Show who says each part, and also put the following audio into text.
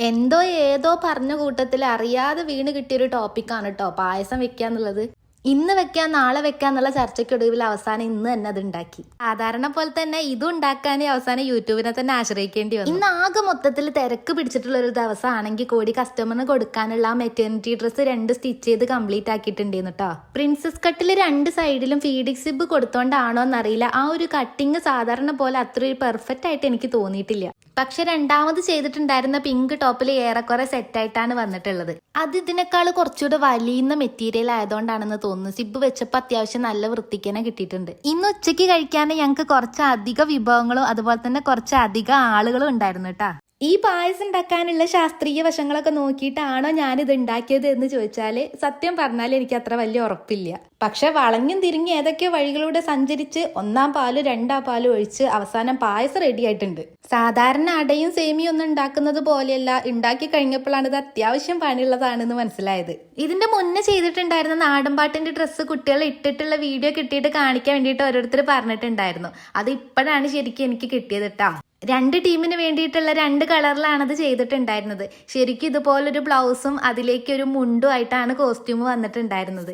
Speaker 1: എന്തോ ഏതോ പറഞ്ഞ കൂട്ടത്തിൽ അറിയാതെ വീണ് കിട്ടിയൊരു ടോപ്പിക്കാണ് കേട്ടോ പായസം വെക്കാന്നുള്ളത്. ഇന്ന് വെക്കാം നാളെ വെക്കാന്നുള്ള ചർച്ചയ്ക്കൊടുവിൽ അവസാനം ഇന്ന് തന്നെ അത് ഉണ്ടാക്കി. സാധാരണ പോലെ തന്നെ ഇതും ഉണ്ടാക്കാൻ അവസാനം യൂട്യൂബിനെ തന്നെ ആശ്രയിക്കേണ്ടി വന്നു. ഇന്ന് ആകെ മൊത്തത്തിൽ തിരക്ക് പിടിച്ചിട്ടുള്ള ഒരു ദിവസമാണെങ്കിൽ കൂടി കസ്റ്റമറിന് കൊടുക്കാനുള്ള മെറ്റേണിറ്റി ഡ്രസ്സ് 2 സ്റ്റിച്ച് ചെയ്ത് കംപ്ലീറ്റ് ആക്കിയിട്ടുണ്ടായിരുന്നു കേട്ടോ. പ്രിൻസസ് കട്ടിൽ 2 സൈഡിലും ഫീഡിങ് സിബ് കൊടുത്തോണ്ടാണോ എന്നറിയില്ല, ആ ഒരു കട്ടിങ് സാധാരണ പോലെ അത്ര പെർഫെക്റ്റ് ആയിട്ട് എനിക്ക് തോന്നിയിട്ടില്ല. പക്ഷെ രണ്ടാമത് ചെയ്തിട്ടുണ്ടായിരുന്ന പിങ്ക് ടോപ്പിൽ ഏറെക്കുറെ സെറ്റായിട്ടാണ് വന്നിട്ടുള്ളത്. അത് ഇതിനേക്കാൾ കുറച്ചുകൂടെ വലിയുന്ന മെറ്റീരിയൽ ആയതുകൊണ്ടാണെന്ന് തോന്നുന്നു. സിബ് വെച്ചപ്പോൾ അത്യാവശ്യം നല്ല വൃത്തിക്ക് തന്നെ കിട്ടിയിട്ടുണ്ട്. ഇന്ന് ഉച്ചയ്ക്ക് കഴിക്കാൻ ഞങ്ങൾക്ക് കുറച്ച് അധികം വിഭവങ്ങളും അതുപോലെ തന്നെ കുറച്ച് അധികം ആളുകളും ഉണ്ടായിരുന്നു കേട്ടാ. ഈ പായസം ഉണ്ടാക്കാനുള്ള ശാസ്ത്രീയ വശങ്ങളൊക്കെ നോക്കിയിട്ടാണോ ഞാനിത് ഉണ്ടാക്കിയത് എന്ന് ചോദിച്ചാൽ സത്യം പറഞ്ഞാൽ എനിക്ക് അത്ര വലിയ ഉറപ്പില്ല. പക്ഷെ വളഞ്ഞും തിരിഞ്ഞ് ഏതൊക്കെയോ വഴികളിലൂടെ സഞ്ചരിച്ച് 1-ാം പാലും 2-ാം പാലും ഒഴിച്ച് അവസാനം പായസം റെഡി ആയിട്ടുണ്ട്. സാധാരണ അടയും സേമിയും ഒന്നും ഉണ്ടാക്കുന്നത് പോലെയല്ല, ഉണ്ടാക്കി കഴിഞ്ഞപ്പോഴാണ് ഇത് അത്യാവശ്യം പണിയുള്ളതാണെന്ന് മനസ്സിലായത്. ഇതിന്റെ മുന്നേ ചെയ്തിട്ടുണ്ടായിരുന്ന നാടൻപാട്ടിന്റെ ഡ്രസ്സ് കുട്ടികൾ ഇട്ടിട്ടുള്ള വീഡിയോ കിട്ടിയിട്ട് കാണിക്കാൻ വേണ്ടിയിട്ട് ഓരോരുത്തർ പറഞ്ഞിട്ടുണ്ടായിരുന്നു. അത് ഇപ്പോഴാണ് ശരിക്കും എനിക്ക് കിട്ടിയത് കേട്ടോ. 2 ടീമിന് വേണ്ടിയിട്ടുള്ള 2 കളറിലാണ് അത് ചെയ്തിട്ടുണ്ടായിരുന്നത്. ശരിക്കും ഇതുപോലൊരു ബ്ലൗസും അതിലേക്ക് ഒരു മുണ്ടും ആയിട്ടാണ് കോസ്റ്റ്യൂം വന്നിട്ടുണ്ടായിരുന്നത്.